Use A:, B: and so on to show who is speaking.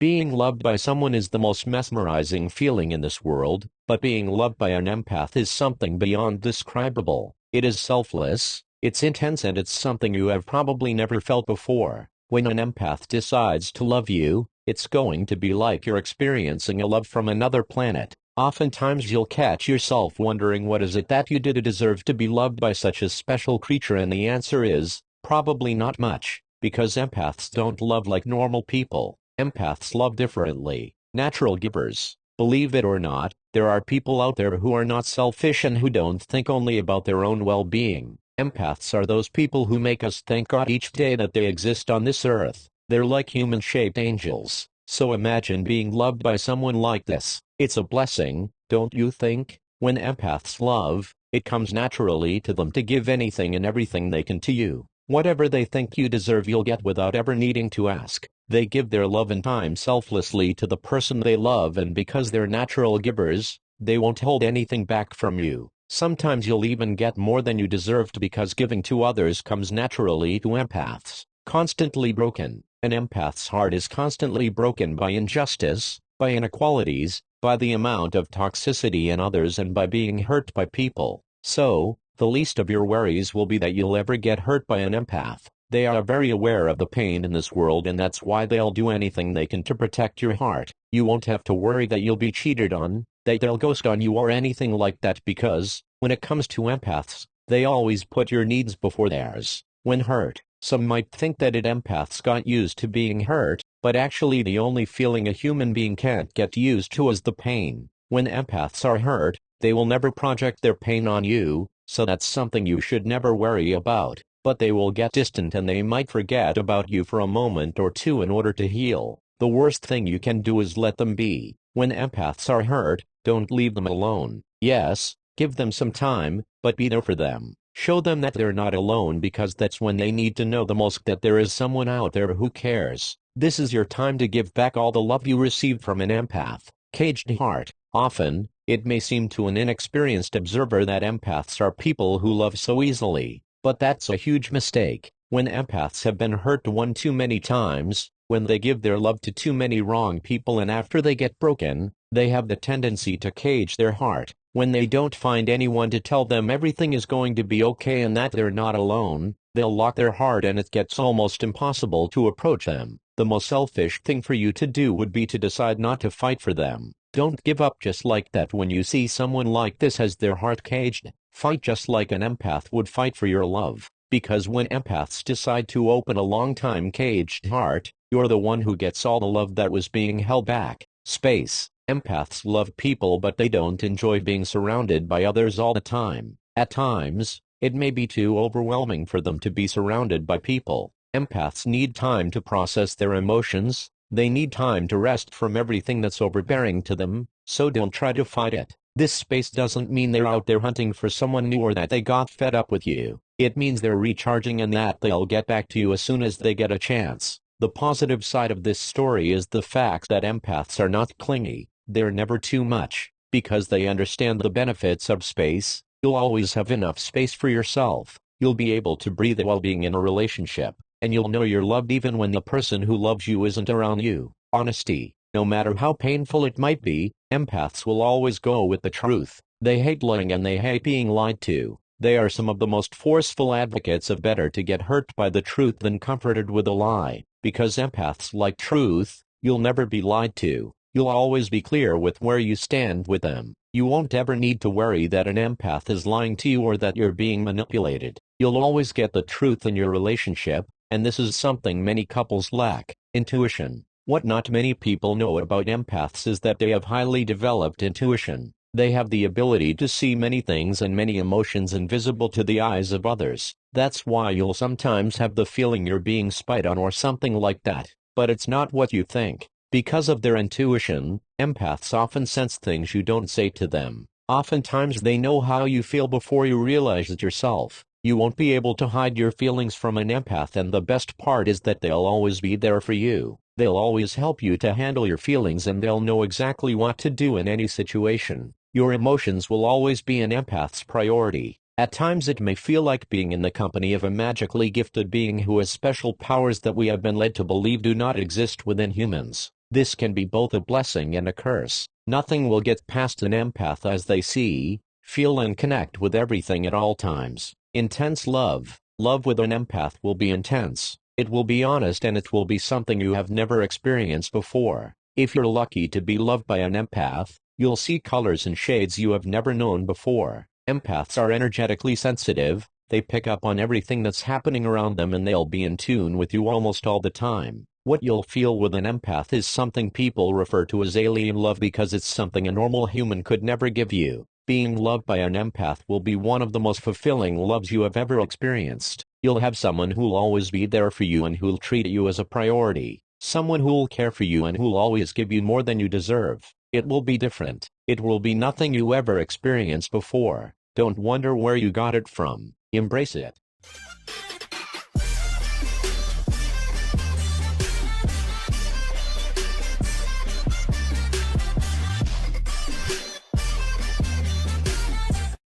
A: Being loved by someone is the most mesmerizing feeling in this world, but being loved by an empath is something beyond describable. It is selfless, it's intense, and it's something you have probably never felt before. When an empath decides to love you, it's going to be like you're experiencing a love from another planet. Oftentimes you'll catch yourself wondering, what is it that you did to deserve to be loved by such a special creature? And the answer is, probably not much, because empaths don't love like normal people. Empaths love differently. Natural givers. Believe it or not, there are people out there who are not selfish and who don't think only about their own well-being. Empaths are those people who make us thank God each day that they exist on this earth. They're like human-shaped angels. So imagine being loved by someone like this. It's a blessing, don't you think? When empaths love, it comes naturally to them to give anything and everything they can to you. Whatever they think you deserve, you'll get without ever needing to ask. They give their love and time selflessly to the person they love, and because they're natural givers, they won't hold anything back from you. Sometimes you'll even get more than you deserved, because giving to others comes naturally to empaths. Constantly broken. An empath's heart is constantly broken by injustice, by inequalities, by the amount of toxicity in others, and by being hurt by people. So, the least of your worries will be that you'll ever get hurt by an empath. They are very aware of the pain in this world, and that's why they'll do anything they can to protect your heart. You won't have to worry that you'll be cheated on, that they'll ghost on you or anything like that, because, when it comes to empaths, they always put your needs before theirs. When hurt, some might think that empaths got used to being hurt, but actually the only feeling a human being can't get used to is the pain. When empaths are hurt, they will never project their pain on you, so that's something you should never worry about. But they will get distant and they might forget about you for a moment or two in order to heal. The worst thing you can do is let them be. When empaths are hurt, don't leave them alone. Yes, give them some time, but be there for them. Show them that they're not alone, because that's when they need to know the most that there is someone out there who cares. This is your time to give back all the love you received from an empath. Caged heart. Often, it may seem to an inexperienced observer that empaths are people who love so easily. But that's a huge mistake. When empaths have been hurt one too many times, when they give their love to too many wrong people, and after they get broken, they have the tendency to cage their heart. When they don't find anyone to tell them everything is going to be okay and that they're not alone, they'll lock their heart and it gets almost impossible to approach them. The most selfish thing for you to do would be to decide not to fight for them. Don't give up just like that when you see someone like this has their heart caged. Fight just like an empath would fight for your love, because when empaths decide to open a long-time caged heart, you're the one who gets all the love that was being held back. Space. Empaths love people, but they don't enjoy being surrounded by others all the time. At times, it may be too overwhelming for them to be surrounded by people. Empaths need time to process their emotions. They need time to rest from everything that's overbearing to them, so don't try to fight it. This space doesn't mean they're out there hunting for someone new or that they got fed up with you. It means they're recharging and that they'll get back to you as soon as they get a chance. The positive side of this story is the fact that empaths are not clingy. They're never too much, because they understand the benefits of space. You'll always have enough space for yourself. You'll be able to breathe while being in a relationship, and you'll know you're loved even when the person who loves you isn't around you. Honesty. No matter how painful it might be, empaths will always go with the truth. They hate lying and they hate being lied to. They are some of the most forceful advocates of better to get hurt by the truth than comforted with a lie. Because empaths like truth, you'll never be lied to. You'll always be clear with where you stand with them. You won't ever need to worry that an empath is lying to you or that you're being manipulated. You'll always get the truth in your relationship, and this is something many couples lack: intuition. What not many people know about empaths is that they have highly developed intuition. They have the ability to see many things and many emotions invisible to the eyes of others. That's why you'll sometimes have the feeling you're being spied on or something like that. But it's not what you think. Because of their intuition, empaths often sense things you don't say to them. Oftentimes they know how you feel before you realize it yourself. You won't be able to hide your feelings from an empath, and the best part is that they'll always be there for you. They'll always help you to handle your feelings, and they'll know exactly what to do in any situation. Your emotions will always be an empath's priority. At times it may feel like being in the company of a magically gifted being who has special powers that we have been led to believe do not exist within humans. This can be both a blessing and a curse. Nothing will get past an empath as they see, feel and connect with everything at all times. Intense love. Love with an empath will be intense. It will be honest and it will be something you have never experienced before. If you're lucky to be loved by an empath, you'll see colors and shades you have never known before. Empaths are energetically sensitive. They pick up on everything that's happening around them and they'll be in tune with you almost all the time. What you'll feel with an empath is something people refer to as alien love because it's something a normal human could never give you. Being loved by an empath will be one of the most fulfilling loves you have ever experienced. You'll have someone who'll always be there for you and who'll treat you as a priority. Someone who'll care for you and who'll always give you more than you deserve. It will be different. It will be nothing you ever experienced before. Don't wonder where you got it from. Embrace it.